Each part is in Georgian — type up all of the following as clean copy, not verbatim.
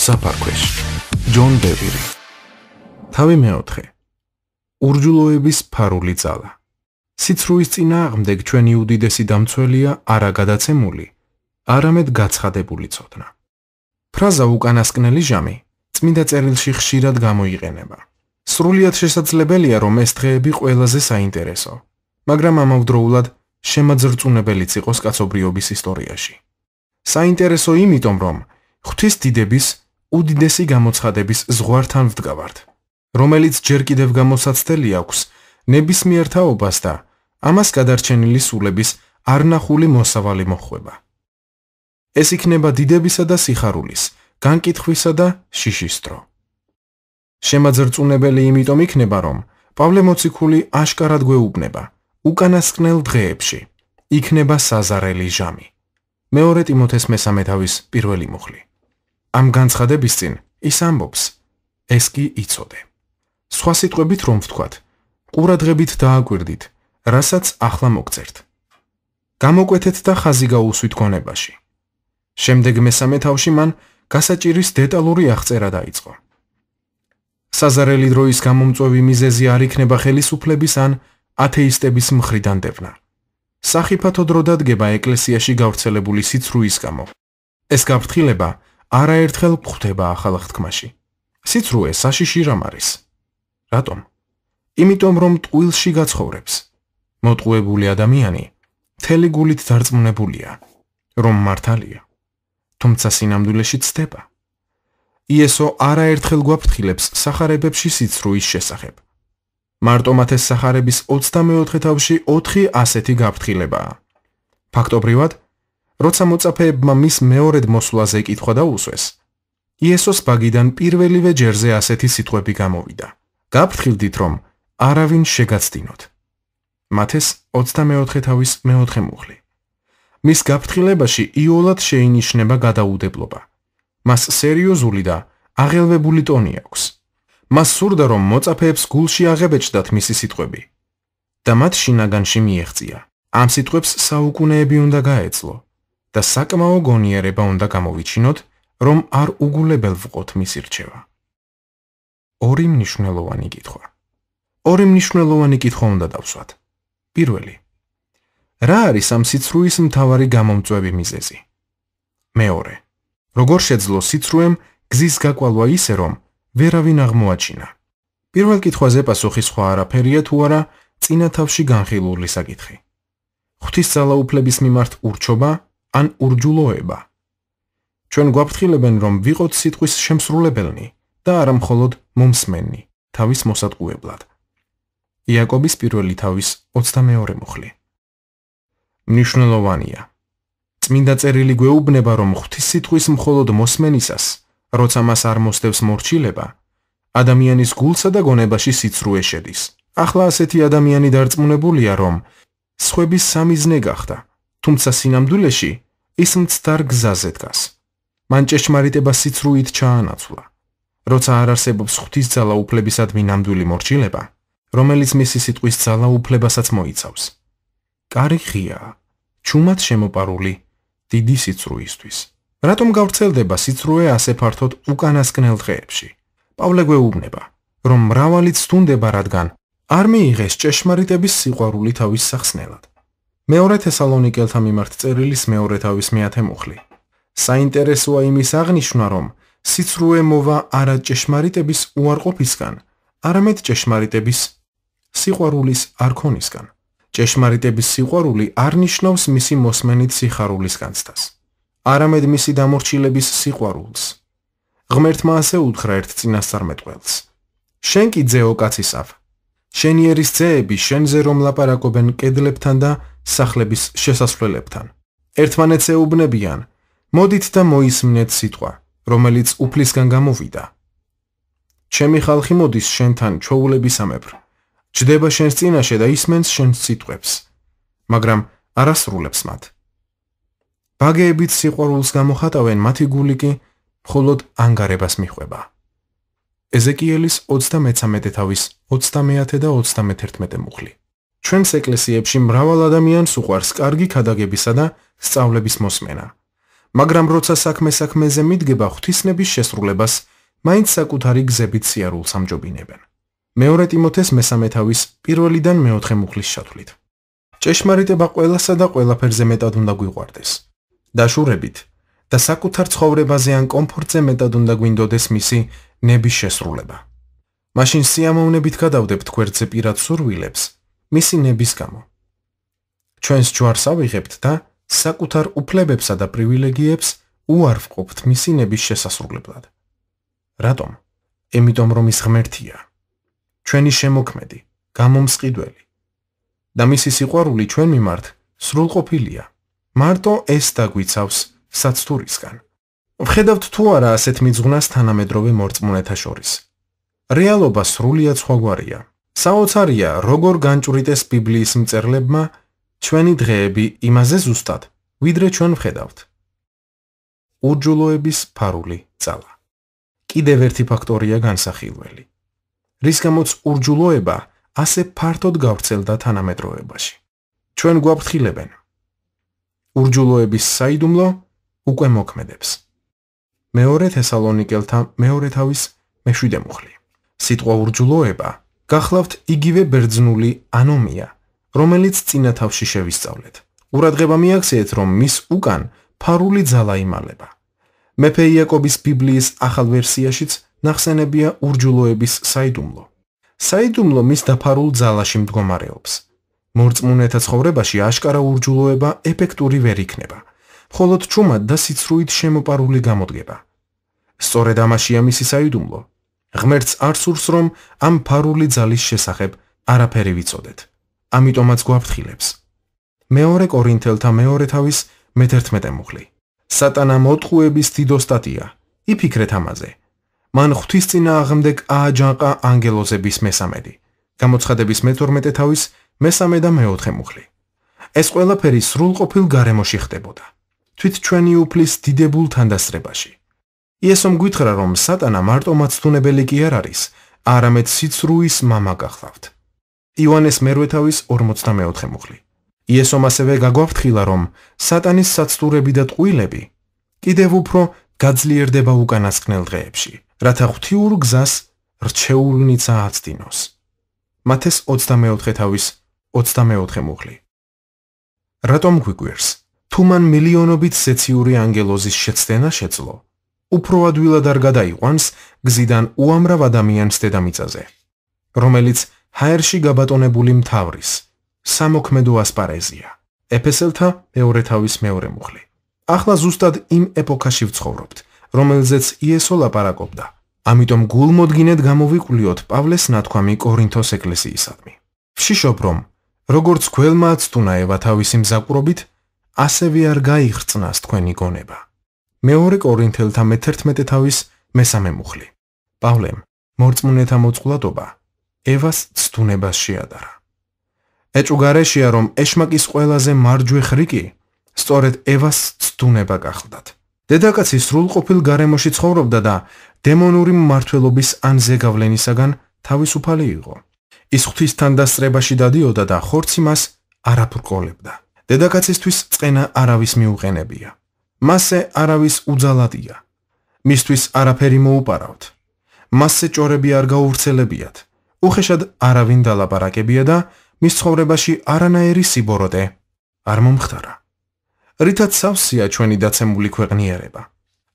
საფარქვეშ ჯონ ბევირი თავი მეოთხე ურჯულოების ფარული ძალა სიცრუის წინააღმდეგ ჩვენი უდიდესი დამცველია არა გადაცემული არამედ გაცხადებული ცოდნა ფრაზა უკანასკნელი ჟამი წმინდა წერილში ხშირად გამოიყენება სრულიად შესაძლებელია რომ ეს დღეები ყველაზე საინტერესო მაგრამ ამავდროულად შემაძრწუნებელიც იყოს კაცობრიობის ისტორიაში საინტერესო იმიტომ რომ ღვთის დიდების უდიდესი გამოცხადების ზღვართან ვდგავართ რომელიც ჯერ კიდევ გამოსაცდელი აქვს ნებისმიერ თაობას და ამას გადარჩენილი სულების არნახული მოსავალი მოხვება ეს იქნება დიდებისა და სიხარულის განკითხვისა და შიშის დრო შემაძრწუნებელი იმიტომ იქნება რომ პავლე მოციქული აშკარად გვეუბნება უკანასკნელ დღეებში იქნება საზარელი ჟამი მეორე ტიმოთეს მესამე თავის პირველი მუხლი ამ განცხადების წინ ის ამბობს ეს კი იცოდე სხვა სიტყვებით რომ ვთქვათ ყურადღებით დააკვირდით რასაც ახლა მოგწერთ გამოკვეთეთ და ხაზი გაუსვით გონებაში შემდეგ მესამე თავში მან გასაჭირის დეტალური აღწერა დაიწყო საზარელი დროის გამომწვევი მიზეზი არ იქნება ხელისუფლების ან ათეისტების მხრიდან დევნა სახიფათო დრო დადგება ეკლესიაში გავრცელებული სიცრუის გამო ეს გაფრთხილება არაერთხელ გვხვდება ახალ აღთქმაში სიცრუე საშიში რამ არის რატომ იმიტომ რომ ტყუილში გაცხოვრებს მოტყუებული ადამიანი მთელი გულით დარწმუნებულია რომ მართალია თუმცა სინამდვილეში ცდება იესო არაერთხელ გვაფრთხილებს სახარებებში სიცრუის შესახებ მარტო მათეს სახარების 24 თავში 4 ასეთი გაფრთხილებაა ფაქტობრივად როცა მოწაფეებმა მის მეორედ მოსვლაზე კითხვა დაუსვეს იესოს ბაგიდან პირველივე ჯერზე ასეთი სიტყვები გამოვიდა გაფრთხილდით რომ არავინ შეგაცდინოთ მათეს 24 თავის მეოთხე მუხლი მის გაფრთხილებაში იოლად შეინიშნება გადაუდებლობა მას სერიოზული და აღელვებული ტონი აქვს მას სურდა რომ მოწაფეებს გულში აღებეჭდათ მისი სიტყვები და მათ შინაგანში მიეღწია ამ სიტყვებს საუკუნეები უნდა გაეძლო და საკმაო გონიერება უნდა გამოვიჩინოთ რომ არ უგულებელ ვყოთ მისი რჩევა ორი მნიშვნელოვანი კითხვა უნდა დავსვათ პირველი რა არის ამ სიცრუის მთავარი გამომწვევი მიზეზი მეორე როგორ შეძლო სიცრუემ გზის გაკვალვა ისე რომ ვერავინ აღმოაჩინა პირველ კითხვაზე პასუხი სხვა არაფერია თუ არა წინა თავში განხილული საკითხი ღვთის ძალაუფლების მიმართ ურჩობა ან ურჯულოება ჩვენ გვაფრთხილებენ რომ ვიყოთ სიტყვის შემსრულებელნი და არა მხოლოდ მომსმენნი თავის მოსატყუებლად იაკობის პირველი თავის 22 მუხლი მნიშვნელოვანია წმინდა წერილი გვეუბნება რომ ღვთის სიტყვის მხოლოდ მოსმენისას როცა მას არ მოსდევს მორჩილება ადამიანის გულსა და გონებაში სიცრუე შედის ახლა ასეთი ადამიანი დარწმუნებულია რომ სხვების სამიზნე გახდა თუმცა სინამდვილეში ის მცდარ გზაზე დგას მან ჭეშმარიტება სიცრუით ჩაანაცვლა როცა არ არსებობს ღვთის ძალაუფლებისადმი ნამდვილი მორჩილება რომელიც მისი სიტყვის ძალაუფლებასაც მოიცავს კარი ღიაა ჩუმად შემოპარული დიდი სიცრუისთვის რატომ გავრცელდება სიცრუე ასე ფართოდ უკანასკნელ დღეებში პავლე გვეუბნება რომ მრავალი ცდუნდება რადგან არ მიიღეს ჭეშმარიტების სიყვარული თავის სახსნელად მეორე თესალონიკელთა მიმართ წერილის მეორე თავის მე-10 მუხლი საინტერესოა იმის აღნიშვნა რომ სიცრუე მოვა არა ჭეშმარიტების უარყოფისგან არამედ ჭეშმარიტების სიყვარულის არქონისგან ჭეშმარიტების სიყვარული არ ნიშნავს მისი მოსმენით სიხარულის განცდას არამედ მისი დამორჩილების სიყვარულს ღმერთმა ასე უთხრა ერთ წინასწარმეტყველს შენ კი ძეო კაცისავ შენი ერის ძეები შენზე რომ ლაპარაკობენ კედლებთან და სახლების შესასვლელებთან ერთმანეთს ეუბნებიან მოდით და მოისმინეთ სიტყვა რომელიც უფლისგან გამოვიდა ჩემი ხალხი მოდის შენთან ჩვეულებისამებრ ჯდება შენს წინაშე და ისმენს შენს სიტყვებს მაგრამ არ ასრულებს მათ ბაგეებით სიყვარულს გამოხატავენ მათი გული კი მხოლოდ ანგარებას მიხვება ეზეკიელის 33 თავის 30 და 31 მუხლი ჩვენს ეკლესიებში მრავალ ადამიანს უყვარს კარგი ქადაგებისა და სწავლების მოსმენა მაგრამ როცა საქმეზე მიდგება ღვთისნების შესრულებას, მაინც საკუთარი გზებით სიარულს ამჯობინებენ. მეორე ტიმოთეს მესამე თავის 1-დან მე-4 მუხლის ჩათვლით. ჭეშმარიტება ყველასა და ყველაფერზე მეტად უნდა გვიყვარდეს. დაშურებით და საკუთარ ცხოვრებაზე ან კომფორტზე მეტად უნდა გვინდოდეს მისი ნების შესრულება. მაშინ სიამოვნებით გადავდებთ გვერდზე პირად სურვილებს მისი ნების გამო. ჩვენს ჯვარს ავიღებთ და საკუთარ უფლებებსა და პრივილეგიებს უარ ვყოფთ მისი ნების შესასრულებლად. რატომ? იმიტომ რომ ის ღმერთია, ჩვენი შემოქმედი, გამომსყიდველი და მისი სიყვარული ჩვენ მიმართ სრულყოფილია. მარტო ეს დაგვიცავს საცდურისგან. ვხედავთ თუ არა ასეთ მიძღვნას თანამედროვე მორწმუნეთა შორის. რეალობა სრულიად სხვაგვარია. საოცარია, როგორ განჭვრიტეს ბიბლიის მწერლებმა ჩვენი დღეები იმაზე ზუსტად, ვიდრე ჩვენ ვხედავთ. ურჯულოების ფარული ძალა. კიდევ ერთი ფაქტორია განსახილველი, რის გამოც ურჯულოება ასე ფართოდ გავრცელდა თანამედროვეობაში. ჩვენ გვაფრთხილებენ. ურჯულოების საიდუმლო უკვე მოქმედებს. მეორე თესალონიკელთა მეორე თავის მე-7 მუხლი. სიტყვა ურჯულოება გახლავთ იგივე ბერძნული ანომია, რომელიც წინა თავში შევისწავლეთ. ყურადღება მიაქციეთ, რომ მის უკან ფარული ძალა იმალება. მეფე იაკობის ბიბლიის ახალ ვერსიაშიც ნახსენებია ურჯულოების საიდუმლო. საიდუმლო მის დაფარულ ძალაში მდგომარეობს. მორწმუნეთა ცხოვრებაში აშკარა ურჯულოება ეფექტური ვერ იქნება, მხოლოდ ჩუმად და სიცრუით შემოპარული გამოდგება. სწორედ ამაშია მისი საიდუმლო. ღმერთს არ სურს, რომ ამ ფარული ძალის შესახებ არაფერი ვიცოდეთ. ამიტომაც გვაფრთხილებს. მეორე კორინთელთა მეორე თავის მე-11 მუხლი. სატანა მოტყუების დიდოსტატია. იფიქრეთ ამაზე. მან ღვთისწინააღმდეგ ააჯანყა ანგელოზების მესამედი. გამოცხადების მე-12 თავის მესამე და მე-4 მუხლი. ეს ყველაფერი სრულყოფილ გარემოში ხდებოდა. თვით ჩვენი უფლის დიდებულ თანდასწრებაში. იესომ გვითხრა, რომ სატანა მარტო მაცდუნებელი კი არ არის, არამედ სიცრუის მამა გახლავთ. იოანეს მე-8 თავის 44 მუხლი. იესომ ასევე გაგვაფრთხილა, რომ სატანის საცდურები და ტყუილები კიდევ უფრო გაძლიერდება უკანასკნელ დღეებში, რათა ღვთიურ გზას რჩეულნიცა აცდინოს. მათეს 24 თავის 24 მუხლი. რატომ გვიგვირს? თუ მან მილიონობით სეციური ანგელოზის შეცდენა შეძლო, უფრო ადვილად არ გადაიყვანს გზიდან უამრავ ადამიანს დედამიწაზე, რომელიც ჰაერში გაბატონებული მთავრის სამოქმედო ასპარეზია. ეფესელთა მეორე თავის მეორე მუხლი. ახლა ზუსტად იმ ეპოქაში ვცხოვრობთ, რომელზეც იესო ლაპარაკობდა. ამიტომ გულმოდგინედ გამოვიკვლიოთ პავლეს ნათქვამი კორინთოს ეკლესიისადმი. ვშიშობ, რომ როგორც გველმა აცდუნა ევა თავისი მზაკვრობით, ასევე არ გაიხრწნას თქვენი გონება. მეორე კორინთელთა მე-11 თავის მესამე მუხლი. პავლემ მორწმუნეთა მოწყვლადობა ევას ცდუნებას შეადარა. ეჭუგარეშია, რომ ეშმაკის ყველაზე მარჯვე ხრიკი სწორედ ევას ცდუნება გახლდათ. დედაკაცი სრულყოფილ გარემოში ცხოვრობდა და დემონური მმართველობის ან ზეგავლენისაგან თავისუფალი იყო. ის ღვთის თანდასწრებაში დადიოდა და ხორცი მას არ აბრკოლებდა. დედაკაცისთვის წყენა არავის მიუყენებია. მასზე არავის უძალადია. მისთვის არაფერი მოუპარავთ. მასზე ჭორები არ გაუვრცელებიათ. უხეშად არავინ დალაპარაკებია და მის ცხოვრებაში არანაირი სიბოროტე არ მომხდარა. რითაც სავსეა ჩვენი დაცემული ქვეყნიერება.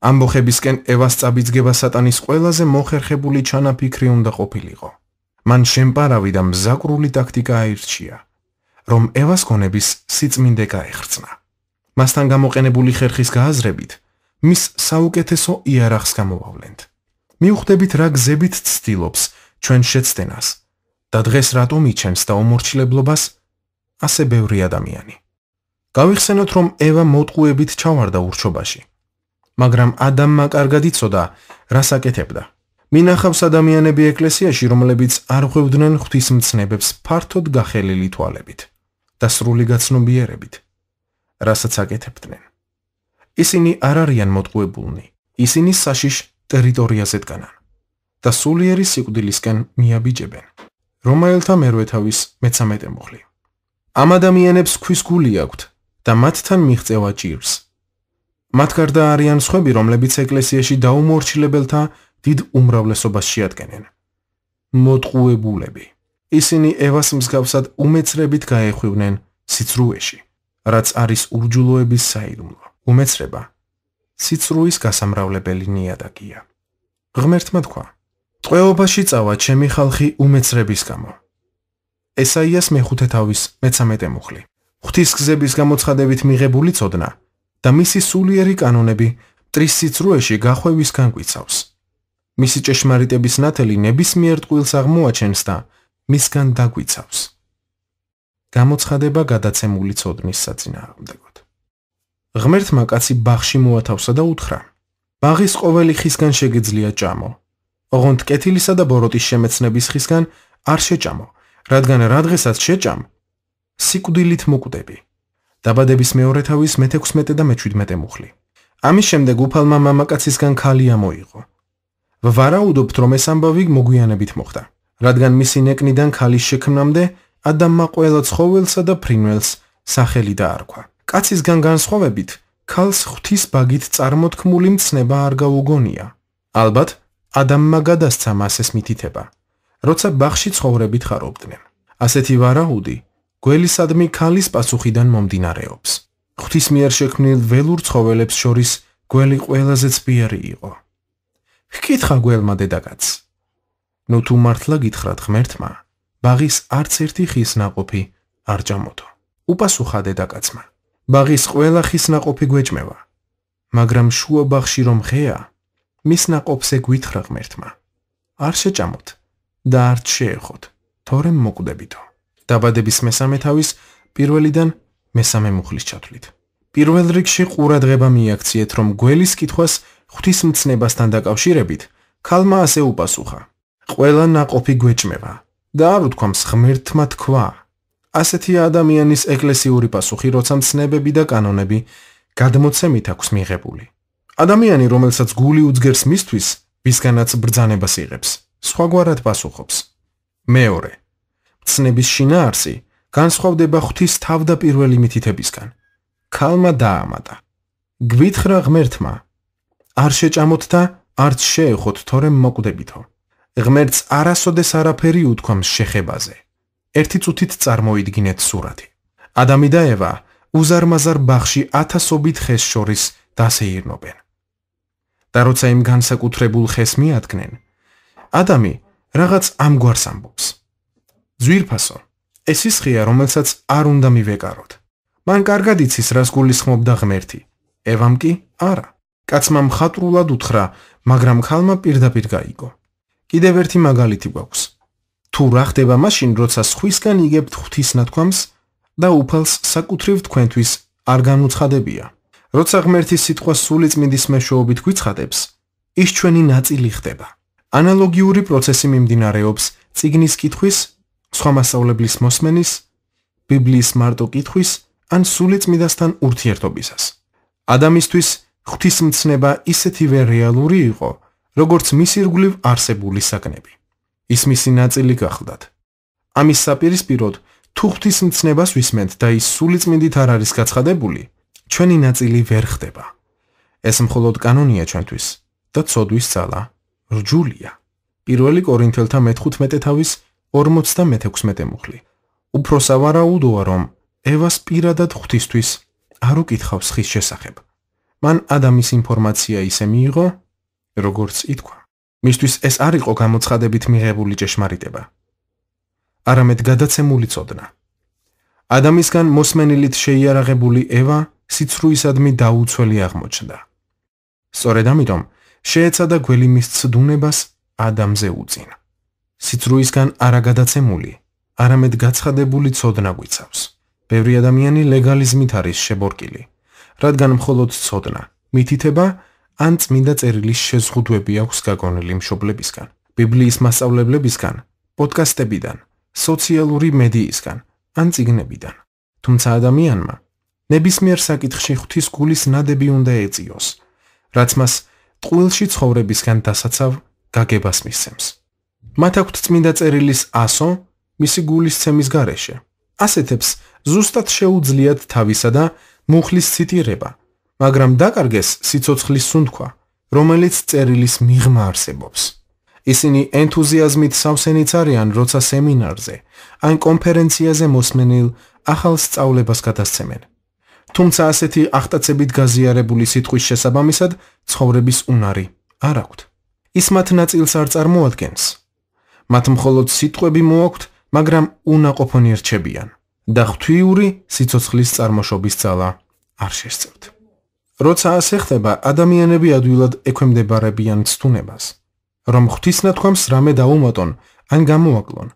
ამბოხებისკენ ევას წაბიძგება სატანის ყველაზე მოხერხებული ჩანაფიქრი უნდა ყოფილიყო. მან შემპარავი და მზაკრული ტაქტიკა აირჩია, რომ ევას გონების სიწმინდე გაეხრწნა. მასთან გამოყენებული ხერხის გააზრებით, მის საუკეთესო იარაღს გამოვავლენთ. მიუხვდებით რა გზებით ცდილობს ჩვენ შეცდენას და დღეს რატომ იჩენს და უმორჩილებლობას ასე ბევრი ადამიანი. გავიხსენოთ, რომ ევა მოტყუებით ჩავარდა ურჩობაში, მაგრამ ადამმა კარგად იცოდა, რას აკეთებდა. მინახავს ადამიანები ეკლესიაში, რომლებიც არ ღვევდნენ ღვთისმცნებებს ფართოდ გახელილი თვალებით და სრული გაცნობიერებით, რასაც აკეთებდნენ. ისინი არ არიან მოტყუებულნი, ისინი საშიშ ტერიტორიაზე დგანან და სულიერი სიკვდილისკენ მიაბიჯებენ. რომაელთა მე-8 თავის მე-13 მუხლი. ამ ადამიანებს ქვის გული აქვთ და მათთან მიღწევა ჭირს. მათ გარდა არიან სხვები, რომლებიც ეკლესიაში დაუმორჩილებელთა დიდ უმრავლესობას შეადგენენ. მოტყუებულები. ისინი ევას მსგავსად უმეცრებით გაეხვივნენ სიცრუეში, რაც არის ურჯულოების საიდუმლო. უმეცრება სიცრუის გასამრავლებელი ნიადაგია. ღმერთმა თქვა: ტყვეობაში წავა ჩემი ხალხი უმეცრების გამო. ესაიას მეხუთე თავის მე-13 მუხლი. ღვთის გზების გამოცხადებით მიღებული ცოდნა და მისი სულიერი კანონები მტრის სიცრუეში გახვევისგან გვიცავს. მისი ჭეშმარიტების ნათელი ნებისმიერ ტყუილს აღმოაჩენს და მისგან დაგვიცავს. გამოცხადება გადაცემული ცოდნის საწინააღმდეგოდ. ღმერთმა კაცი ბაღში მოათავსა და უთხრა: ბაღის ყოველი ხისგან შეგეძლია ჭამო. ოღონდ კეთილისა და ბოროტის შემეცნების ხისგან არ შეჭამო, რადგან რა დღესაც შეჭამ, სიკვდილით მოკვდები. დაბადების მეორე თავის მე-16 და მე-17 მუხლი. ამის შემდეგ უფალმა მამაკაცისგან ქალი ამოიღო. ვარაუდობთ, რომ ეს ამბავი მოგვიანებით მოხდა, რადგან მისი ნეკნიდან ქალის შექმნამდე ადამმა ყველა ცხოველსა და ფრინველს სახელი დაარქვა. კაცისგან განსხვავებით, ქალს ღვთის ბაგით წარმოთქმული მცნება არ გაუგონია. ალბათ, ადამმა გადასცა მას ეს მითითება, როცა ბაღში ცხოვრებით ხარობდნენ. ასეთი ვარაუდი გველისადმი ქალის პასუხიდან მომდინარეობს. ღვთის მიერ შექმნილ ველურ ცხოველებს შორის გველი ყველაზე ცბიერი იყო. ჰკითხა გველმა დედაკაცს: ნუ თუ მართლა გითხრათ ღმერთმა, ბაღის არც ერთი ხის ნაყოფი არ ჭამოდო. უპასუხა დედაკაცმა: ბაღის ყველა ხის ნაყოფი გვეჭმევა, მაგრამ შუა ბაღში რომ ხეა, მის ნაყოფზე გვითხრა ღმერთმა: არ შეჭამოთ და არც შეეხოთ, თორემ მოკვდებითო. დაბადების მე-3 თავის პირველიდან მე-3 მუხლის ჩათვლით. პირველ რიგში ყურადღება მიაქციეთ, რომ გველის კითხვას ღვთის მცნებასთან დაკავშირებით ქალმა ასე უპასუხა: ყველა ნაყოფი გვეჭმევა და არ უთქვამს ღმერთმა თქვა. ასეთია ადამიანის ეკლესიური პასუხი, როცა მცნებები და კანონები გადმოცემით აქვს მიღებული. ადამიანი, რომელსაც გული უძგერს მისთვის, ვისგანაც ბრძანებას იღებს, სხვაგვარად პასუხობს. მეორე, მცნების შინაარსი განსხვავდება ღვთის თავდაპირველი მითითებისგან. ქალმა დაამატა: გვითხრა ღმერთმა, არ შეჭამოთ და არც შეეხოთ, თორემ მოკვდებითო. ღმერთს არასოდეს არაფერი უთქვამს შეხებაზე. ერთი წუთით წარმოიდგინეთ სურათი. ადამი და ევა უზარმაზარ ბაღში ათასობით ხეს შორის დასეირნობენ. და როცა იმ განსაკუთრებულ ხეს მიადგნენ, ადამი რაღაც ამგვარს ამბობს: ძვირფასო, ეს ის ხეა, რომელსაც არ უნდა მივეკაროთ. მან კარგად იცის, რას გულისხმობდა ღმერთი. ევამ კი არა. კაცმა მხატვრულად უთხრა, მაგრამ ქალმა პირდაპირ გაიგო. კიდევ ერთი მაგალითი გვაქვს. თუ რა ხდება მაშინ, როცა სხვისგან იგებთ ღვთის ნათქვამს და უფალს საკუთრივ თქვენთვის არ განუცხადებია. როცა ღმერთის სიტყვა სულიწმინდის მეშვეობით გვიცხადებს, ის ჩვენი ნაწილი ხდება. ანალოგიური პროცესი მიმდინარეობს წიგნის კითხვის, სხვა მასწავლებლის მოსმენის, ბიბლიის მარტო კითხვის ან სულიწმიდასთან ურთიერთობისას. ადამიანისთვის ღვთის მცნება ისეთივე რეალური იყო, როგორც მის ირგვლივ არსებული საგნები. ის მისი ნაწილი გახლდათ. ამის საპირისპიროდ, თუ ღვთის მცნებას ვისმენთ და ის სულიწმიდით არ არის გაცხადებული, ჩვენი ნაწილი ვერ ხდება. ეს მხოლოდ კანონია ჩვენთვის და ცოდვის ძალა რჯულია. 1 კორინთელთა მე-15 თავის 46 მუხლი. უფრო სავარაუდოა, რომ ევას პირადად ღვთისთვის არ უკითხავს ხის შესახებ. მან ადამის ინფორმაცია ისე მიიღო, როგორც ითქვა. მისთვის ეს არ იყო გამოცხადებით მიღებული ჭეშმარიტება, არამედ გადაცემული ცოდნა. ადამისგან მოსმენილით შეიარაღებული ევა სიცრუისადმი დაუცველი აღმოჩნდა. სწორედ ამიტომ შეეცადა გველი მის ცდუნებას ადამზე უწინა. სიცრუისგან არა გადაცემული, არამედ გაცხადებული ცოდნა გვიცავს. ბევრი ადამიანი ლეგალიზმით არის შებორკილი, რადგან მხოლოდ ცოდნა, მითითება ან წმინდა წერილის შეზღუდვები აქვს გაგონილი მშობლებისგან, ბიბლიის მასწავლებლებისგან, პოდკასტებიდან, სოციალური მედიისგან ან წიგნებიდან. თუმცა ადამიანმა ნებისმიერ საკითხში ღვთის გულის ნადები უნდა ეწიოს, რაც მას ტყუილში ცხოვრებისგან დასაცავ გაგებას მისცემს. მათ აქვთ წმინდა წერილის ასო მისი გულის ცემის გარეშე. ასეთებს ზუსტად შეუძლიათ თავისა და მუხლის ციტირება, მაგრამ დაკარგეს სიცოცხლის სუნთქვა, რომელიც წერილის მიღმა არსებობს. ისინი ენთუზიაზმით სავსენიც არიან, როცა სემინარზე ან კონფერენციაზე მოსმენილ ახალ სწავლებას გადასცემენ. თუმცა ასეთი აღტაცებით გაზიარებული სიტყვის შესაბამისად ცხოვრების უნარი არ აქვთ. ის მათ ნაწილს არ წარმოადგენს. მათ მხოლოდ სიტყვები მოაქვთ, მაგრამ უნაყოფონი რჩებიან და ღვთიური სიცოცხლის წარმოშობის ძალა არ შესწევთ. როცა ასე ხდება, ადამიანები ადვილად ექვემდებარებიან ცდუნებას, რომ ღვთისნათქვამს რამე დაუმატონ ან გამოაკლონ.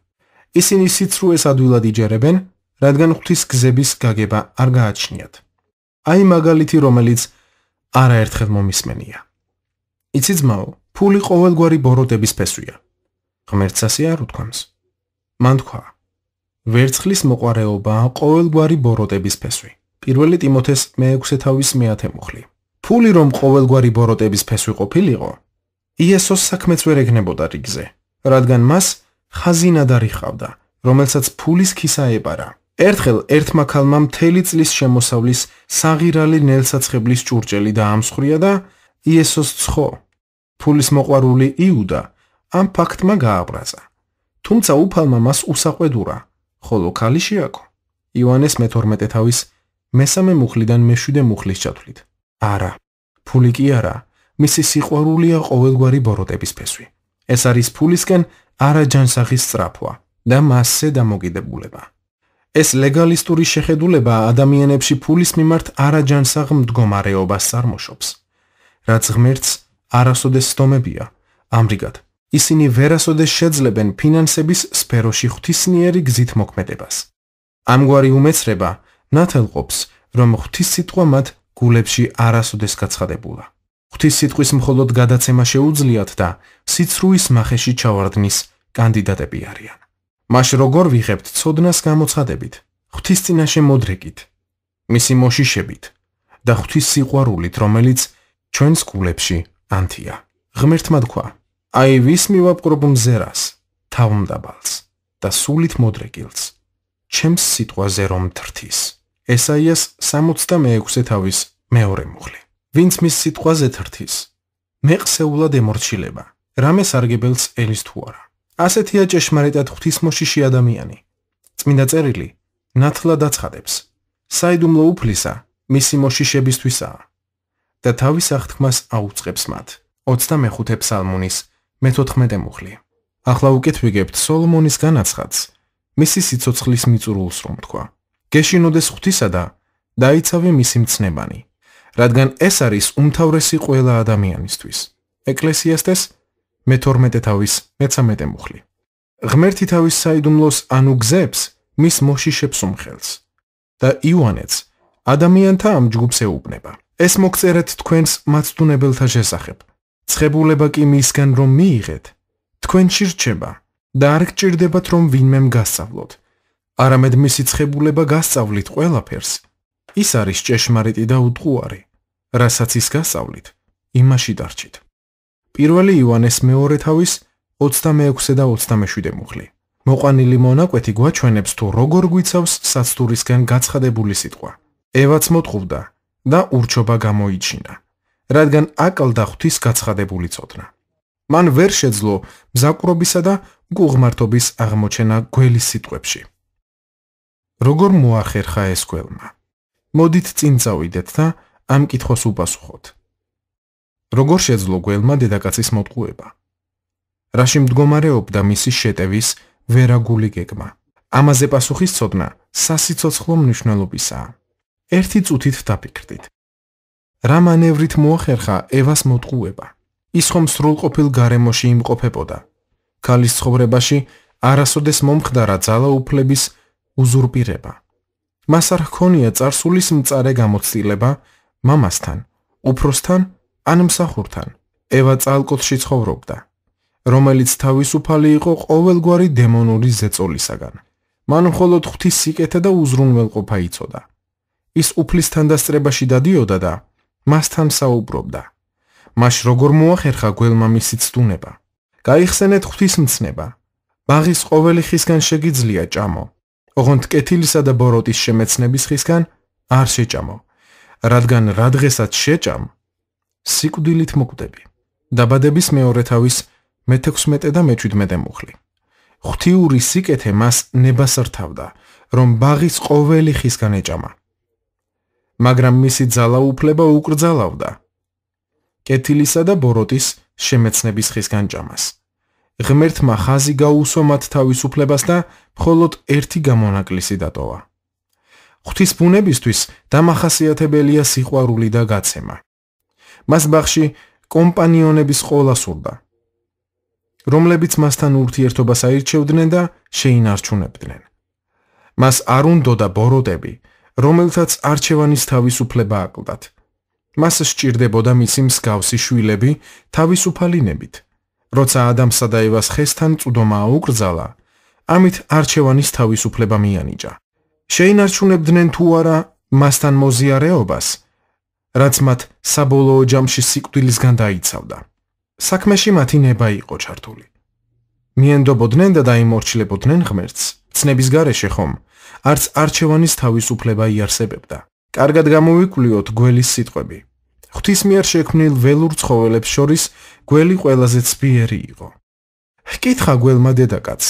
ისინი სიცრუეს ადვილად იჯერებენ, რადგან ღვთის გზების გაგება არ გააჩნიათ. აი მაგალითი, რომელიც არაერთხელ მომისმენია. იცი ძმაო, ფული ყოველგვარი ბოროტების ფესვია. ღმერთს ასე არ უთქვამს. მან თქვა: ვერცხლის მოყვარეობაა ყოველგვარი ბოროტების ფესვი. 1 ტიმოთეს მე-6 მუხლი. ფული რომ ყოველგვარი ბოროტების ფესვი ყოფილიყო, იესოს საქმეც ვერ ეგნებოდა რიგზე, რადგან მას ხაზინადარი ჰყავდა, რომელსაც ფულის ქისა ეპარა. ერთხელ ერთმა ქალმა მთელი წლის შემოსავლის საღირალი ნელსაცხებლის ჭურჭელი დაამსხვრია და იესოს ცხო, ფულის მოყვარული იუდა, ამ ფაქტმა გააბრაზა. თუმცა უფალმა მას უსაყვედურა, ხოლო ქალი შეაკო. იოანეს მე-12 მუხლიდან მე-7 მუხლის ჩათვლით. არა, ფული კი არა, მისი სიყვარულია ყოველგვარი ბოროტების ფესვი. ეს არის ფულისკენ არაჯანსაღის სწრაფვა და მასზე დამოკიდებულება. ეს ლეგალისტური შეხედულება ადამიანებში ფულის მიმართ არაჯანსაღ მდგომარეობას წარმოშობს, რაც ღმერთს არასოდეს სტომებია. ამრიგად, ისინი ვერასოდეს შეძლებენ ფინანსების სფეროში ღვთისმიერი გზით მოქმედებას. ამგვარი უმეცრება ნათელყოფს, რომ ღვთის სიტყვა მათ გულებში არასოდეს გაცხადებულა. ღვთის სიტყვის მხოლოდ გადაცემა შეუძლიათ და სიცრუის მახეში ჩავარდნის კანდიდატები არიან. მას როგორ ვიღებთ ცოდნას გამოცხადებით, ღვთის წინაშე მოდრეკით, მისი მოშიშებით და ღვთის სიყვარულით, რომელიც ჩვენს გულებში ანთია. ღმერთმა თქვა: აი ვის მივაპყრობ მზერას, თავმდაბალს და სულით მოდრეკილს, ჩემს სიტყვაზე რომ თრთის. ესაიას 66 მუხლი. ვინც მის სიტყვაზე თრთის, მეყსეულად ემორჩილება, რამე სარგებელს ელის თუ არა. ასეთია ჭეშმარიტად ღვთისმოშიში ადამიანი. წმინდა წერილი ნათლად აცხადებს: საიდუმლო უფლისა მისი მოშიშებისთვისაა და თავის აღთქმას აუწყებს მათ. 25 ფსალმუნის მე-14 მუხლი. ახლა უკეთ ვიგებთ სოლომონის განაცხადს, მისი სიცოცხლის მიწურულს რომ თქვა: გეშინოდეს ღვთისა და დაიცავე მისი მცნებანი, რადგან ეს არის უმთავრესი ყველა ადამიანისთვის. ეკლესიასტეს მე-13 მუხლი. ღმერთი თავის საიდუმლოს ანუ გზებს მის მოშიშებს უმხელს და იოანეც ადამიანთა ამ ჯგუფს ეუბნება. ეს მოგწერეთ თქვენს მაცდუნებელთა შესახებ. ცხებულება კი მისგან რომ მიიღეთ, თქვენში რჩება და არ გჭირდებათ რომ ვინმემ გასწავლოთ. არამედ მისი ცხებულება გასწავლით ყველაფერს. ის არის ჭეშმარიტი და უტყუარი, რასაც ის გასწავლით, იმაში დარჩით. 1 იოანეს მე-2 26 და 27 მუხლი. მოყვანილი მონაკვეთი გვაჩვენებს თუ როგორ გვიცავს საცდურისგან გაცხადებული სიტყვა. ევაც მოტყუვდა და ურჩობა გამოიჩინა, რადგან აკლდა ღვთის გაცხადებული ცოდნა. მან ვერ შეძლო მზაკვრობისა და მკუღმართობის აღმოჩენა გველის სიტყვებში. როგორ მოახერხა ეს გველმა? მოდით წინ წავიდეთ და ამ კითხვას უპასუხოთ. როგორ შეძლო გველმა დედაკაცის მოტყუება? რაში მდგომარეობდა მისი შეტევის ვერაგული გეგმა? ამაზე პასუხის ცოდნა სასიცოცხლო მნიშვნელობისაა. ერთი წუთით დაფიქრდით. რა მანევრით მოახერხა ევას მოტყუება? ის ხომ სრულყოფილ გარემოში იმყოფებოდა. ქალის ცხოვრებაში არასოდეს მომხდარა ძალაუფლების უზურპირება. მას არ ჰქონია წარსულის მწარე გამოცდილება მამასთან, უფროსთან ან მსახურთან. ევა წალკოთში ცხოვრობდა, რომელიც თავისუფალი იყო ყოველგვარი დემონური ზეწოლისაგან. მან მხოლოდ ღვთის სიკეთე და უზრუნველყოფა იცოდა. ის უფლისთან დასწრებაში დადიოდა და მასთან საუბრობდა. მას როგორ მოახერხა გველმა მისი ცდუნება? გაიხსენეთ ღვთისმცნება. ბაღის ყოველი ხისგან შეგიძლია ჭამო, ოღონდ კეთილისა და ბოროტის შემეცნების ხისგან არ შეჭამო. რადგან რა დღესაც შეჭამ, სიკვდილით მოკვდები. დაბადების მეორე თავის მე-16 და მე-17 მუხლი. ღვთიური სიკეთე მას ნებას რთავდა, რომ ბაღის ყოველი ხისგან ეჭამა. მაგრამ მისი ძალაუფლება უკრძალავდა კეთილისა და ბოროტის შემეცნების ხისგან ჭამას. ღმერთმა ხაზი გაუსვა მათ თავისუფლებას და მხოლოდ ერთი გამონაკლისი დატოვა. ღვთის ბუნებისთვის დამახასიათებელია სიყვარული და გაცემა. მას ბაღში კომპანიონების ყოლა სურდა, რომლებიც მასთან ურთიერთობას აირჩევდნენ და შეინარჩუნებდნენ. მას არ უნდოდა ბოროტები, რომელთაც არჩევანის თავისუფლება აკლდათ. მას სჭირდებოდა მისი მსგავსი შვილები თავისუფალინებით. როცა ადამსა და ევას ხესთან წვდომა აუკრძალა, ამით არჩევანის თავისუფლება მიანიჭა. შეინარჩუნებდნენ თუ არა მასთან მოზიარეობას, რაც მათ საბოლოო ჯამში სიკვდილისგან დაიცავდა. საქმეში მათი ნება იყო ჩართული. მიენდობოდნენ და დაიმორჩილებოდნენ ღმერთს. ცნების გარეშე ხომ არც არჩევანის თავისუფლება იარსებებდა. კარგად გამოვიკვლიოთ გველის სიტყვები. ღვთის მიერ შექმნილ ველურ ცხოველებს შორის გველი ყველაზე ცბიერი იყო. ჰკითხა გველმა დედაკაცს,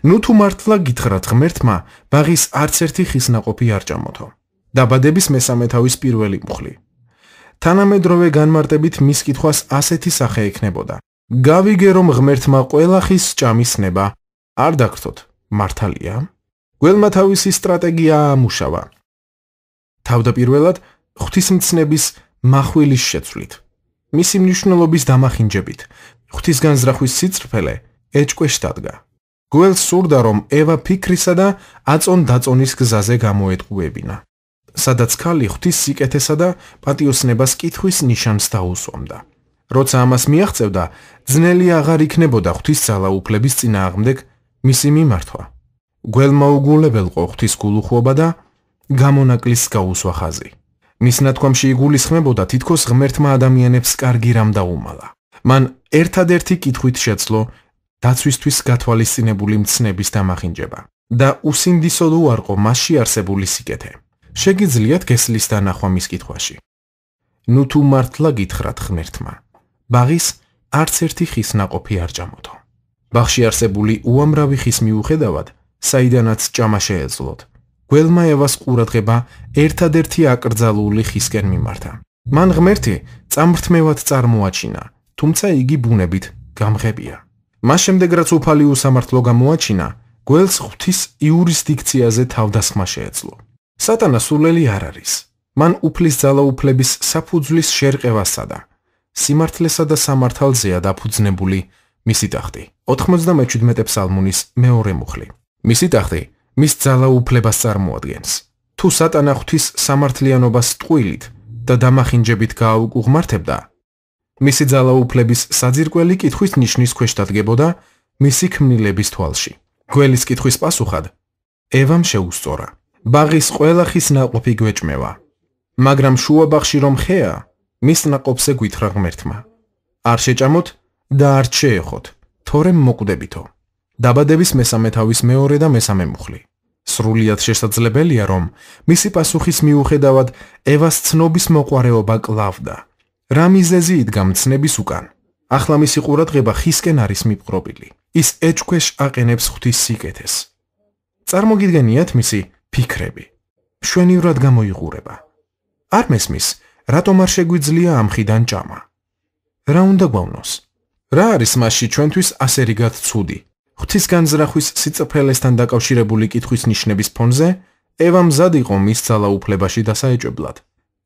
ნუ თუ მართლა გითხრათ ღმერთმა, ბაღის არც ერთი ხისნაყოფი არ ჭამოთო. დაბადების მე-3 თავის პირველი მუხლი. თანამედროვე განმარტებით მის კითხვას ასეთი სახე ექნებოდა. გავიგე რომ ღმერთმა ყველა ხის ჭამის ნება არ დაგრთოთ, მართალია? გველმა თავისი სტრატეგია აამუშავა. თავდაპირველად ღვთისმცნების מחვილის შეცვლით, მისი მნიშვნელობის დამახინჯებით, ღვთის განზრახვის სიწრფელე ეჭკვეშ დადგა. გველს სურდა რომ ევა ფიქრისა და აწონ-დაწონის გზაზე გამოეტყუებინა, სადაც ქალი ღვთის სიკეთესა და პატიოსნებას კითხვის ნიშანს დაუსვამდა. როცა ამას მიაღწევდა, ძნელი აღარ იქნებოდა ღვთის ძალაუფლების წინააღმდეგ მისი მიმართვა. გველმა უგულებელყო ღვთის გულუხვობა და გამონაკლის გაუსვა ხაზი. მის ნათქვამში იგულისხმებოდა თითქოს ღმერთმა ადამიანებს კარგი რამ დაუმალა. მან ერთადერთი კითხვით შეძლო დაცვისთვის გათვალისწინებული მცნების დამახინჯება და უსინდისოდ უარყო მასში არსებული სიკეთე. შეგიძლიათ გესლის დანახვა მის კითხვაში. ნუ თუ მართლა გითხრათ ღმერთმა, ბაღის არც ერთი ხის ნაყოფი არ ჭამოთო. ბაღში არსებული უამრავი ხის მიუხედავად, საიდანაც ჭამა შეეძლოთ, გველმა ევას ყურადღება ერთადერთი აკრძალული ხისკენ მიმართა. მან ღმერთი წამრთმევად წარმოაჩინა, თუმცა იგი ბუნებით გამღებია. მას შემდეგ რაც უფალი უსამართლო გამოაჩინა, გველს ღვთის იურისდიქციაზე თავდასხმა შეეძლო. სატანა სულელი არ არის. მან უფლის ძალაუფლების საფუძვლის შერყევასა და სიმართლესა და სამართალზეა დაფუძნებული მისი ტახტი. 97 ფსალმუნის მეორე მუხლი. მისი ტახტი მის ძალაუფლებას წარმოადგენს. თუ სატანა ღვთის სამართლიანობას ტყუილით და დამახინჯებით გააუკუღმართებდა, მისი ძალაუფლების საძირკველი კითხვის ნიშნის ქვეშ დადგებოდა მისი ქმნილების თვალში. გველის კითხვის პასუხად ევამ შეუსწორა. ბაღის ყველა ხის ნაყოფი გვეჭმევა, მაგრამ შუა ბაღში რომ ხეა, მის ნაყოფზე გვითხრა ღმერთმა. არ შეჭამოთ და არ შეეხოთ, თორემ მოკვდებითო. დაბადების მე-3 თავის მეორე და მე-3 მუხლი. სრულიად შესაძლებელია რომ მისი პასუხის მიუხედავად ევას ცნობის მოყვარეობა კლავდა. რა მიზეზი იდგა მცნების უკან? ახლა მისი ყურადღება ხისკენ არის მიპყრობილი. ის ეჭქვეშ აყენებს ღვთის სიკეთეს. წარმოგიდგენიათ მისი ფიქრები. მშვენივრად გამოიყურება. არ მესმის, რატომ არ შეგვიძლია ამ ხიდან ჭამა? რა უნდა გვავნოს? რა არის მასში ჩვენთვის ასე რიგად ცუდი? ღვთის განზრახვის სიწრფელესთან დაკავშირებული კითხვის ნიშნების ფონზე ევა მზად იყო მის ძალაუფლებაში დასაეჭებლად.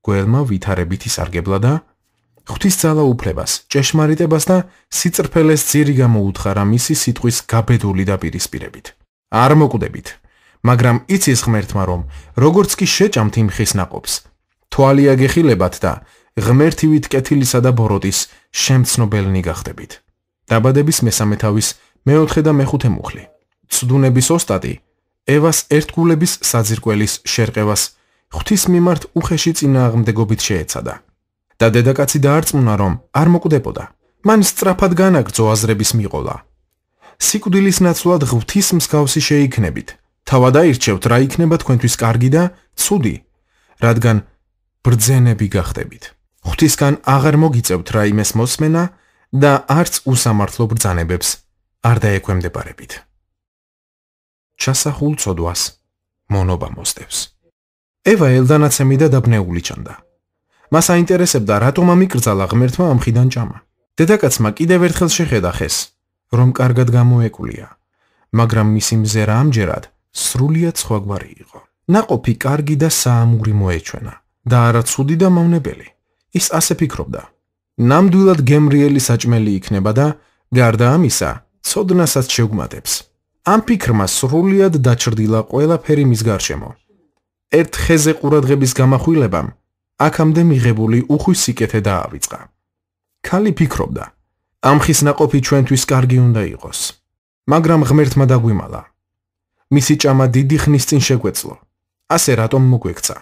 გველმა ვითარებით ისარგებლა და ღვთის ძალაუფლებას, ჭეშმარიტებას და სიწრფელეს ძირი გამოუთხარა მისი სიტყვის გაბედული დაპირისპირებით. არ მოკვდებით, მაგრამ იცის ღმერთმა რომ როგორც კი შეჭამთ იმ ხის ნაყოფს, თვალი აგეხილებათ და ღმერთივით კეთილისა და ბოროტის შემცნობელნი გახდებით. დაბადების მე-3 თავის მე-4 და მე-5 მუხლი. ცდუნების ოსტატი ევას ერთგულების საძირკველის შერყევას ღვთის მიმართ უხეში წინააღმდეგობით შეეცადა. და დედაკაცი დაარწმუნა რომ არ მოკვდებოდა. მან სწრაფად განაგრძო აზრების მიყოლა. სიკვდილის ნაცვლად ღვთის მსგავსი შეიქნებით. თავად აირჩევთ რა იქნება თქვენთვის კარგი და ცუდი, რადგან ბრძენები გახდებით. ღვთისგან აღარ მოგიწევთ რაიმეს მოსმენა და არც უსამართლო ბრძანებებს არ დაექვემდებარებით. ჩასახულ ცოდვას მონობა მოსდევს. ევა ელდანაცემი და დაბნეული ჩანდა. მას აინტერესებდა, რატომ ამიკრძალა ღმერთმა ამ ხიდან ჭამა. დედაკაცმა კიდევ ერთხელ შეხედა ხეს, რომ კარგად გამოეკვლია, მაგრამ მისი მზერა ამჯერად სრულიად სხვაგვარი იყო. ნაყოფი კარგი და საამური მოეჩვენა და არა ცუდი და მავნებელი. ის ასე ფიქრობდა. ნამდვილად გემრიელი საჭმელი იქნება და გარდა ამისა, ცოდნასაც შეგვმატებს. ამ ფიქრმა სრულიად დაჩრდილა ყველაფერი მის გარშემო. ერთ ხეზე ყურადღების გამახვილებამ აქამდე მიღებული უხვი სიკეთე დაავიწყა. ქალი ფიქრობდა, ამ ხის ნაყოფი ჩვენთვის კარგი უნდა იყოს, მაგრამ ღმერთმა დაგვიმალა. მისი ჭამა დიდი ხნის წინ შეგვეძლო. ასე რატომ მოგვექცა?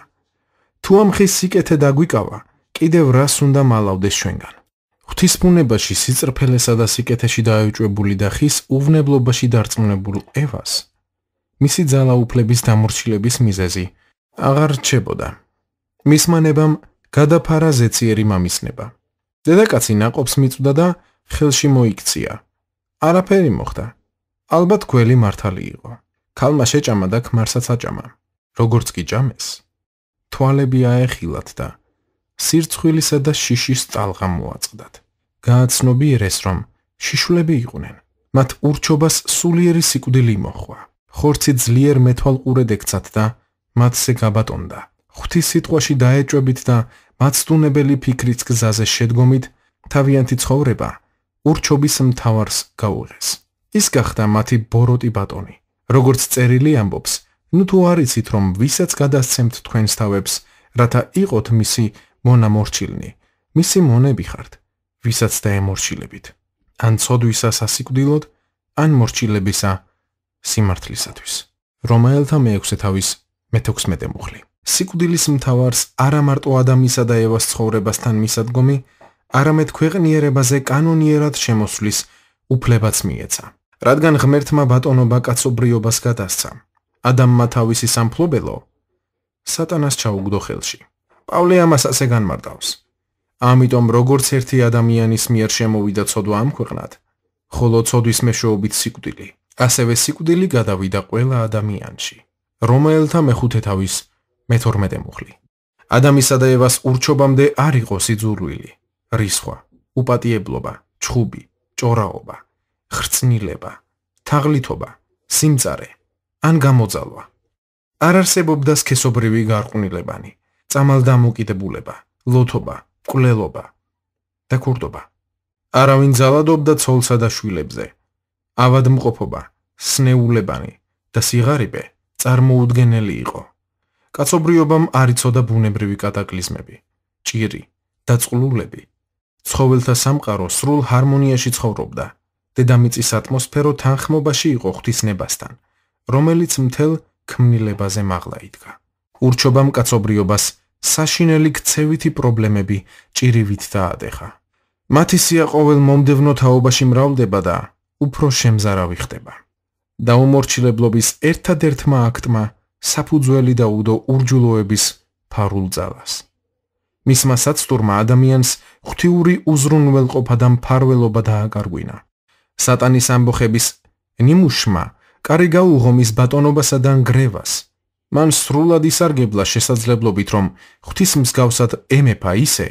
თუ ამ ხის სიკეთე დაგვიკავა, კიდევ რას უნდა მალავდეს ჩვენგან? ღვთისმუნებაში სიწრფელესა და სიკეთეში დაეჭვებული და ხის უვნებლობაში დარწმუნებულ ევას მისი ძალაუფლების დამორჩილების მიზეზი აღარ რჩებოდა. მისმა ნებამ გადაფარა ზეციერი მამისნება. დედაკაცი ნაყოფს მიწვდა და ხელში მოიქცია. არაფერი მოხდა. ალბათ გველი მართალი იყო. ქალმა შეჭამა და ქმარსაც აჭამა. როგორც კი ჭამეს, თვალები აეხილათ და სირცხვილისა და შიშის წალღა მოაწყდათ. გააცნობიერეს, რომ შიშვლები იყვნენ. მათ ურჩობას სულიერი სიკვდილი მოჰყვა. ხორცი ძლიერ მეთვალყურედ ექცათ და მათზე გაბატონდა. ღვთის სიტყვაში დაეჭვებით და მაცდუნებელი ფიქრიც გზაზე შედგომით, თავიანთი ცხოვრება ურჩობის მთავარს გაუღეს. ის გახდა მათი ბოროტი ბატონი. როგორც წერილი ამბობს, ნუ თუ არიცით, რომ ვისაც გადასცემთ თქვენს თავებს, რათა იყოთ მისი მონამორჩილნი, მისი მონები ხართ, ვისაც დაემორჩილებით, ან ცოდვისა სასიკვდილოდ, ან მორჩილებისა სიმართლისათვის. რომაელთა მეექვსე თავის მე-16 მუხლი. სიკვდილის მთავარს არა მარტო ადამისა და ევას ცხოვრებასთან მისადგომი, არამედ ქვეყნიერებაზე კანონიერად შემოსვლის უფლებაც მიეცა. რადგან ღმერთმა ბატონობა კაცობრიობას გადასცა, ადამმა თავისი სამფლობელო სატანას ჩაუგდო ხელში. პავლე ამას ასე განმარტავს. ამიტომ როგორც ერთი ადამიანის მიერ შემოვიდა ცოდვა ამ ქვეყნად, ხოლო ცოდვის მეშვეობით სიკვდილი, ასევე სიკვდილი გადავიდა ყველა ადამიანში. რომაელთა მე-5 თავის მე-12 მუხლი. ადამისა და ევას ურჩობამდე არ იყო სიძულვილი, რისხვა, უპატიებლობა, ჩხუბი, ჭორაობა, ხრწნილება, თაღლითობა, სიმწარე, ან გამოძალვა. არ არსებობდა სქესობრივი გარყვნილებანი, წამალდამოკიდებულება, ლოთობა, მკვლელობა და ქურდობა. არავინ ძალადობდა ცოლსა და შვილებზე. ავადმყოფობა, სნეულებანი და სიღარიბე წარმოუდგენელი იყო. კაცობრიობამ არ იცოდა ბუნებრივი კატაკლიზმები, ჭირი, დაწყვლულები. ცხოველთა სამყარო სრულ ჰარმონიაში ცხოვრობდა. დედამიწის ატმოსფერო თანხმობაში იყო ღვთისნებასთან, რომელიც მთელ ქმნილებაზე მაღლა იდგა. ურჩობამ კაცობრიობას საშინელი ქცევითი პრობლემები ჭირივით დაადეხა. მათი სია ყოველ მომდევნო თაობაში მრავლდება და უფრო შემზარავი ხდება. დაუმორჩილებლობის ერთადერთმა აქტმა საფუძველი დაუდო ურჯულოების ფარულ ძალას. მისმა საცდურმა ადამიანს ღვთიური უზრუნველყოფა და მფარველობა დააკარგვინა. სატანის ამბოხების ნიმუშმა კარი გაუღო მის ბატონობასა და ნგრევას. მან სრულად ისარგებლა შესაძლებლობით, რომ ღვთის მსგავსად ემეფა ისე,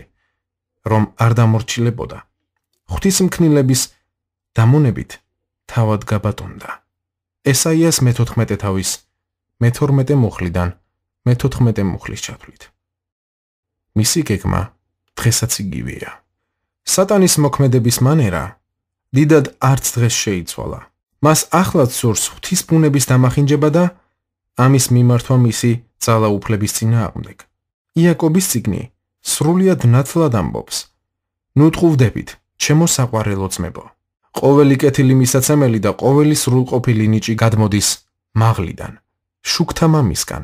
რომ არ დამორჩილებოდა. ღვთისმქნილების დამონებით თავად გაბატონდა. ესაიას მე-14 თავის მე-12 მუხლიდან მე-14 მუხლის ჩათვლით. მისი გეგმა დღესაც იგივეა. სატანის მოქმედების მანერა დიდად არც დღეს შეიცვალა. მას ახლაც სურს ღვთის ბუნების დამახინჯება და ამის მიმართვა მისი ძალაუფლების წინააღმდეგ. იაკობის წიგნი სრულიად ნათლად ამბობს: ნუ ტყუვდებით, ჩემო საყვარელო ძმებო. ყოველი კეთილი მისაცემელი და ყოველი სრულყოფილი ნიჭი გადმოდის მაღლიდან, შუქთა მამისგან,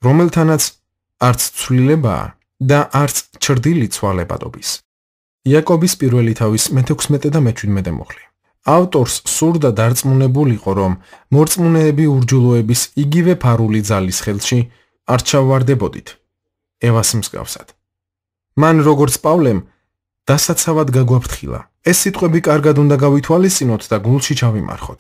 რომელთანაც არც ცვლილებაა და არც ჩრდილი ცვალებადობის. იაკობის პირველი თავის მე-16 და მე-17 მუხლი. ავტორს სურდა დარწმუნებულიყო, რომ მორწმუნეები ურჯულოების იგივე ფარული ძალის ხელში არ ჩავარდებოდით, ევას მსგავსად. მან როგორც პავლემ დასაცავად გაგვაფრთხილა. ეს სიტყვები კარგად უნდა გავითვალისწინოთ და გულში ჩავიმარხოთ.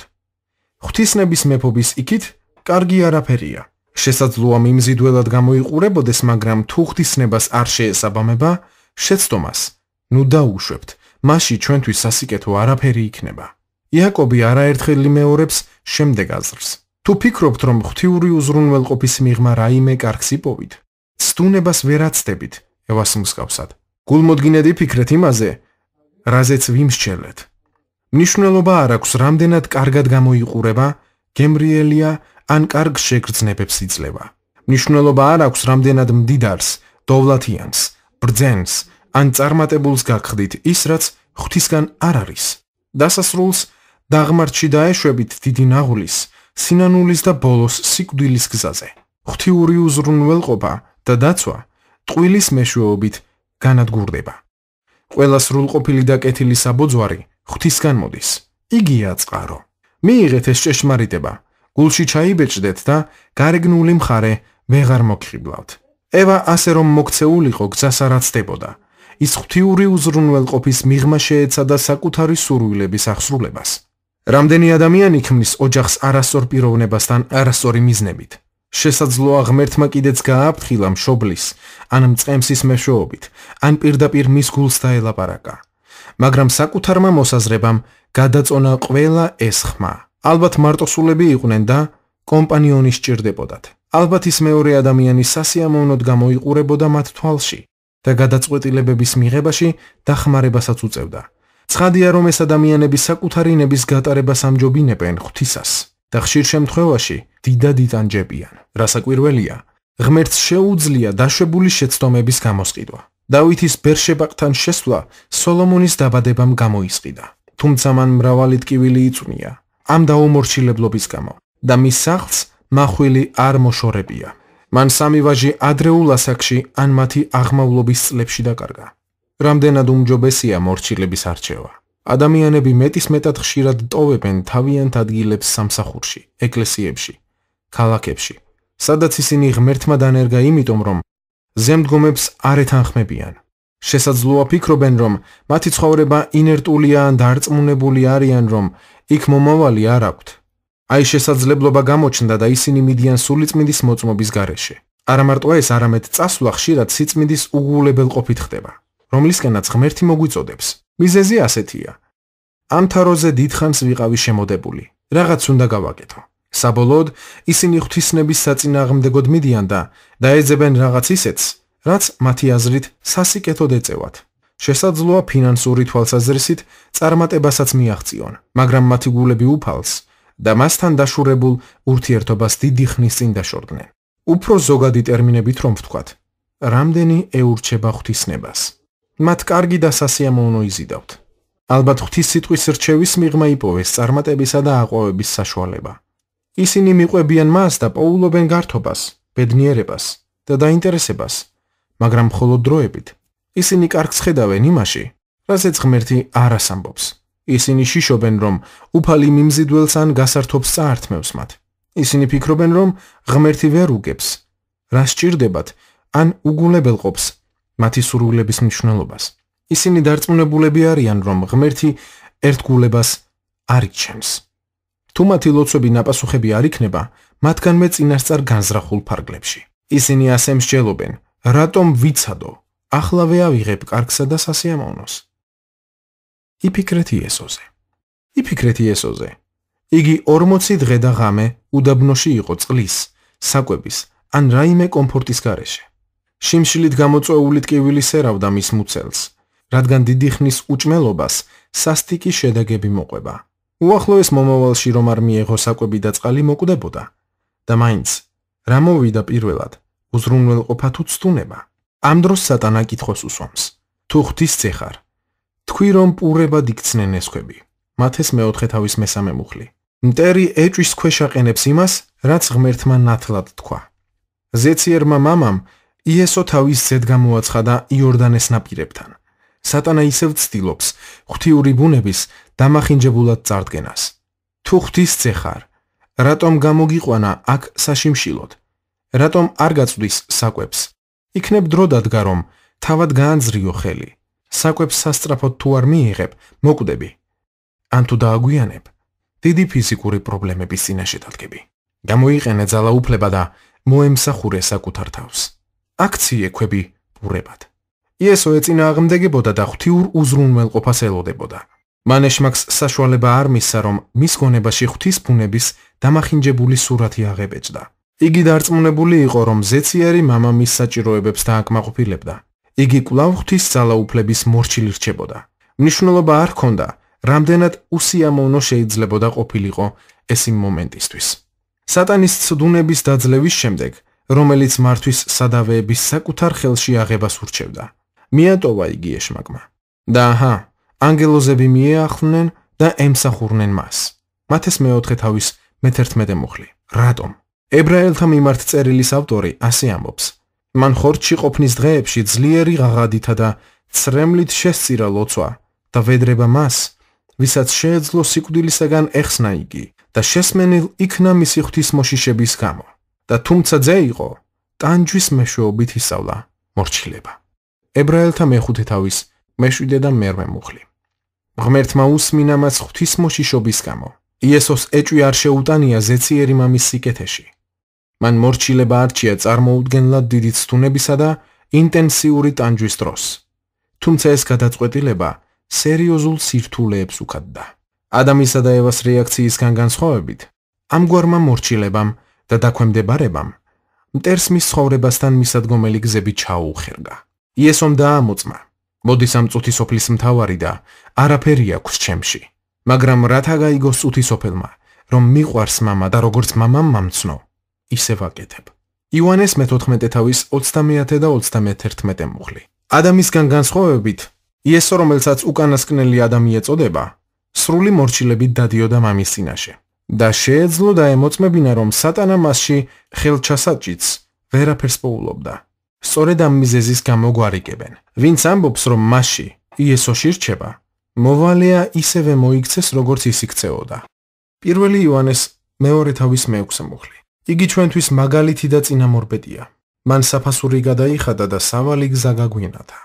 ღვთისნების მეფობის იქით კარგი არაფერია. შესაძლოა მიმზიდველად გამოიყურებოდეს, მაგრამ თუ ღვთისნებას არ შეესაბამება, შეცდომას ნუ დაუშვებთ, მასში ჩვენთვის სასიკეთო არაფერი იქნება. იაკობი არაერთხელ იმეორებს შემდეგ აზრს. თუ ფიქრობთ, რომ ღვთიური უზრუნველყოფის მიღმა რაიმე კარგს იპოვით, ცდუნებას ვერ აცდებით, ევას მსგავსად. გულმოდგინედ იფიქრეთ იმაზე, რაზეც ვიმსჩერლეთ. მნიშვნელობა არ აქვს, რამდენად კარგად გამოიყურება, გემრიელია ან კარგ შეგრძნებებს იძლევა. მნიშვნელობა არ აქვს, რამდენად მდიდარს, დოვლათიანს, ბრძენს ან წარმატებულს გაგხდით ის, რაც ღვთისგან არ არის. დასასრულს დაღმართში დაეშვებით დიდი ნაღulis, სინანულის და ბოლოს სიკვდილის გზაზე. ღვთიური უზრუნველყოფა და დაცვა ტყუილის მეშვეობით განადგურდება. ყველა სრულყოფილი და კეთილი საბოძვარი ღვთისგან მოდის. იგია წყარო. მიიღეთ ეს ჭეშმარიტება, გულში ჩაიბეჭდეთ და გარეგნული მხარე ვეღარ მოგხიბლავთ. ევა ასე რომ მოქცეულიყო გზას არ აცდებოდა. ის ღვთიური უზრუნველყოფის მიღმა შეეცადა საკუთარი სურვილების აღსრულებას. რამდენი ადამიანი ქმნის ოჯახს არასწორ პიროვნებასთან არასწორი მიზნებით. შესაძლოა ღმერთმა კიდეც გააფრთხილა მშობლის ან მწყემსის მეშვეობით, ან პირდაპირ მის გულს დაელაპარაკა. მაგრამ საკუთარმა მოსაზრებამ გადაწონა ყველა ეს ხმა. ალბათ მარტოსულები იყვნენ და კომპანიონი სჭირდებოდათ. ალბათ ის მეორე ადამიანის სასიამოვნოდ გამოიყურებოდა მათ თვალში და გადაწყვეტილებების მიღებაში დახმარებასაც უწევდა. ცხადია, რომ ეს ადამიანები საკუთარი ნების გატარებას ამჯობინებენ ღვთისას და ხშირ შემთხვევაში დიდად იტანჯებიან. რასაკვირველია, ღმერთს შეუძლია დაშვებული შეცდომების გამოსყიდვა. დავითის ბერშებაკთან შესვლა სოლომონის დაბადებამ გამოისყიდა. თუმცა მან მრავალი ტკივილი იწვნია ამ დაუმორჩილებლობის გამო და მის სახლს მახვილი არ მოშორებია. მან სამი ვაჟი ადრეულ ასაკში ან მათი აღმავლობის წლებში დაკარგა. რამდენად უმჯობესია მორჩილების არჩევა. ადამიანები მეტისმეტად ხშირად ტოვებენ თავიანთ ადგილებს სამსახურში, ეკლესიებში, ქალაქებში, სადაც ისინი ღმერთმა დანერგა იმიტომ, რომ ზემდგომებს არ ეთანხმებიან. შესაძლოა ფიქრობენ, რომ მათი ცხოვრება ინერტულია ან დარწმუნებული არიან, რომ იქ მომავალი არ აქვთ. აი შესაძლებლობა გამოჩნდა და ისინი მიდიან სულიწმინდის მოწმობის გარეშე. არა მარტო ეს, არამედ წასვლა ხშირად სიწმინდის უგულებელყოფით ხდება, რომლისკენაც ღმერთი მოგვიწოდებს. მიზეზი ასეთია. ამ თაროზე დიდხანს ვიყავი შემოდებული. რაღაც უნდა გავაკეთო. საბოლოოდ ისინი ღვთისნების საწინააღმდეგოდ მიდიან და დაეძებენ რაღაც ისეთს, რაც მათი აზრით სასიკეთოდ ეწევათ. შესაძლოა ფინანსური თვალსაზრისით წარმატებასაც მიაღწიონ, მაგრამ მათი გულები უფალს და მასთან დაშურებულ ურთიერთობას დიდი ხნის წინ დაშორდნენ. უფრო ზოგადი ტერმინებით რომ ვთქვათ, რამდენი ეურჩება ღვთისნებას. მათ კარგი და სასიამოვნო იზიდავთ. ალბათ ღვთის სიტყვის რჩევის მიღმა იპოვეს წარმატებისა და აყვავების საშუალება. ისინი მიყვებიან მას და პოულობენ გართობას, ბედნიერებას და დაინტერესებას, მაგრამ მხოლოდ დროებით. ისინი კარგს ხედავენ იმაში, რასაც ღმერთი არას ამბობს. ისინი შიშობენ, რომ უფალი მიმზიდველს ან გასართობს წაართმევს მათ. ისინი ფიქრობენ, რომ ღმერთი ვერ უგებს, რა სჭირდებათ, ან უგულებელყოფს მათი სურვილების მნიშვნელობას. ისინი დარწმუნებულები არიან, რომ ღმერთი ერთგულებას არ იჩენს. თუ მათი ლოცვები ნაპასუხები არ იქნება, მათგანმე წინასწარ განზრახულ ფარგლებში. ისინი ასე მსჯელობენ, რატომ ვიცადო, ახლავე ავიღებ კარგსა და სასიამოვნოს. იფიქრეთ იესოზე. იფიქრეთ იესოზე. იგი 40 დღე და ღამე უდაბნოში იყო წყლის, საკვების ან რაიმე კომფორტის გარეშე. შიმშილით გამოწვეული ტკივილი სერავდა მის მუცელს, რადგან დიდი ხნის უჭმელობას სასტიკი შედეგები მოყვება. უახლოეს მომავალში რომ არ მიეღო საკვები და წყალი მოკვდებოდა და მაინც რა მოვიდა პირველად, უზრუნველყოფა თუ ცდუნება. ამ დროს სატანა კითხვას უსვამს. თუ ღვთისძე ხარ, თქვი რომ პურებად იქცნენ ეს ქვები. მათეს მეოთხე თავის მესამე მუხლი. მტერი ეჭვის ქვეშ აყენებს იმას, რაც ღმერთმა ნათლად თქვა. ზეციერმა მამამ იესო თავის ძედ გამოაცხადა იორდანეს ნაპირებთან. სატანა ისევ ცდილობს ღვთიური ბუნების დამახინჯებულად წარდგენას. თუ ღვთისძე ხარ, რატომ გამოგიყვანა აქ საშიმშილოდ? რატომ არ გაწვდის საკვებს? იქნებ დრო დადგა, რომ თავად გაანძრიო ხელი. საკვებს სასწრაფოდ თუ არ მიიღებ, მოკვდები. ან თუ დააგვიანებ, დიდი ფიზიკური პრობლემების წინაშე დადგები. გამოიყენე ძალაუფლება და მოემსახურე საკუთარ თავს. აქციე ქვები პურებად. იესო ეწინააღმდეგებოდა და ღვთიურ უზრუნველყოფას ელოდებოდა. მან ეშმაკს საშუალება არ მისცა, რომ მის გონებაში ღვთის ბუნების დამახინჯებული სურათი აღებეჭდა. იგი დარწმუნებული იყო, რომ ზეციერი მამა მის საჭიროებებს დააკმაყოფილებდა. იგი კვლავ ღვთის ძალაუფლების მორჩილი რჩებოდა. მნიშვნელობა არ ჰქონდა, რამდენად უსიამოვნო შეიძლებოდა ყოფილიყო ეს იმ მომენტისთვის. სატანის ცდუნების დაძლევის შემდეგ, რომელიც მართვის სადავეების საკუთარ ხელში აღებას ურჩევდა, მიატოვა იგი ეშმაკმა. და აჰა, ანგელოზები მიეახლნენ და ემსახურნენ მას. მათეს მეოთხე თავის მე-11 მუხლი. რატომ? ებრაელთა მიმართ წერილის ავტორი ასე ამბობს. მან ხორცში ყოფნის დღეებში ძლიერი ღაღადითა და ცრემლით შესწირა ლოცვა და ვედრება მას, ვისაც შეეძლო სიკვდილისაგან ეხსნა იგი და შესმენილ იქნა მისი ღვთისმოშიშების გამო. და თუმცა ძე იყო, ტანჯვის მეშვეობით ისავლა მორჩილება. ებრაელთა მე-5 თავის მე-7 და მე-8 მუხლი. ღმერთმა უსმინა მას ღვთისმოშიშობის გამო. იესოს ეჭვი არ შეუტანია ზეციერი მამის სიკეთეში. მან მორჩილება არჩია წარმოუდგენლად დიდი ცდუნებისა და ინტენსიური ტანჯვის დროს. თუმცა ეს გადაწყვეტილება სერიოზულ სირთულეებს უხდიდა. ადამისა და ევას რეაქციისგან განსხვავებით, ამგვარმა მორჩილებამ და დაქვემდებარებამ მტერს მის ცხოვრებასთან მისადგომელი გზები ჩაუუხერგა. იესომ დაამოწმა: მოდი სამწუთი სოფლის მთავარი და არაფერი აქვს ჩემში. მაგრამ რათა გაიგოს წუთი სოფელმა, რომ მიყვარს მამა და როგორც მამამ მამცნო, ისე ვაკეთებ. იოანეს მე-14 თავის 30 და 31 მუხლი. ადამისგან განსხვავებით, იესო, რომელსაც უკანასკნელი ადამი ეწოდება, სრული მორჩილებით დადიოდა მამის წინაშე და შეეძლო დაემოწმებინა, რომ სატანა მასში ხელჩასაჭიც ვერაფერს პოულობდა. სწორედ ამ მიზეზის გამო გვარიგებენ. ვინც ამბობს, რომ მასში იესოში რჩება, მოვალეა ისევე მოიქცეს, როგორც ის იქცეოდა. 1 იოანეს მეორე თავის მე-6 მუხლი. იგი ჩვენთვის მაგალითი და წინამორბედია. მან საფასური გადაიხადა და სავალი გზა გაგვინათა.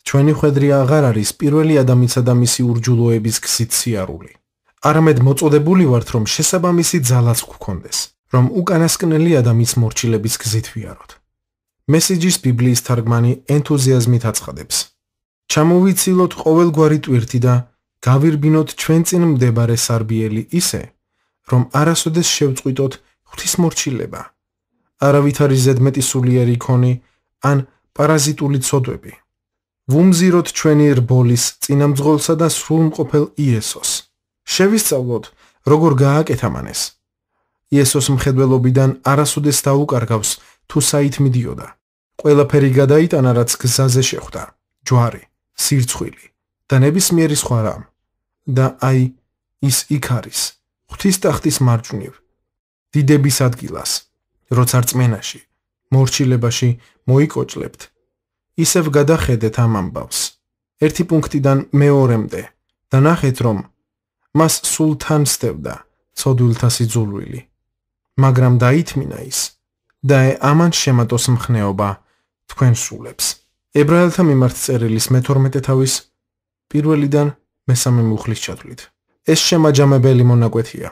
ჩვენი ხვედრი აღარ არის პირველი ადამიანისა და მისი ურჯულოების გზით სიარული. არამედ მოწოდებული ვართ, რომ შესაბამისი ძალაც გვქონდეს, რომ უკანასკნელი ადამიანის მორჩილების გზით ვიაროთ. მესიჯის ბიბლიის თარგმანი ენთუზიაზმით აცხადებს: ჩამოვიცილოთ ყოველგვარი ტვირთი და გავირბინოთ ჩვენ წინ მდებარე სარბიელი ისე, რომ არასოდეს შევწყვიტოთ ღვთისმორჩილება, არავითარი ზედმეტი სულიერი ქონი ან პარაზიტული ცოდვები. ვუმზიროთ ჩვენი რბოლის წინამძღოლსა და სრულმყოფელ იესოს. შევისწავლოთ, როგორ გააკეთამანეს. იესოს მხედველობიდან არასოდეს დაუკარგავს თუ საით მიდიოდა. ყველაფერი გადაიტანა, რაც გზაზე შეხვდა: ჯვარი, სირცხვილი და ნებისმიერი სხვა რამ. და აი, ის იქ არის, ღვთის ტახტის მარჯვნივ, დიდების ადგილას, როცა რწმენაში, მორჩილებაში მოიკოჭლებთ, ისევ გადახედეთ ამ ამბავს, ერთი პუნქტიდან მეორემდე და ნახეთ, რომ მას სულ თან სდევდა ცოდვილთა სიძულვილი, მაგრამ დაითმინა ის და ამან შემატოს მხნეობა თქვენ სულებს. ებრაელთა მიმართ წერილის მე-12 თავის 1-დან მე-3 მუხლის ჩათვლით. ეს შემაჯამებელი მონაკვეთია.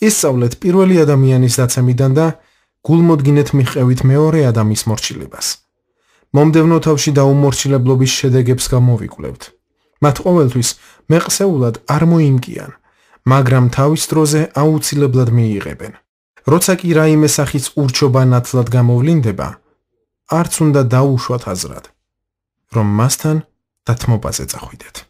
ისწავლეთ პირველი ადამიანის დაცემიდან და გულმოდგინეთ მიღყევით მეორე ადამიანის მორჩილებას. მომდევნო თავში დაუმორჩილებლობის შედეგებს გამოვიკვლევთ. მათ ყოველთვის მეყსეულად არ მოიმკიან, მაგრამ თავის დროზე აუცილებლად მიიღებენ. როცა კი რაიმე სახის ურჩობა ნათლად გამოვლინდება, არც უნდა დაუშვათ აზრად, რომ მასთან დათმობაზე წახვიდეთ.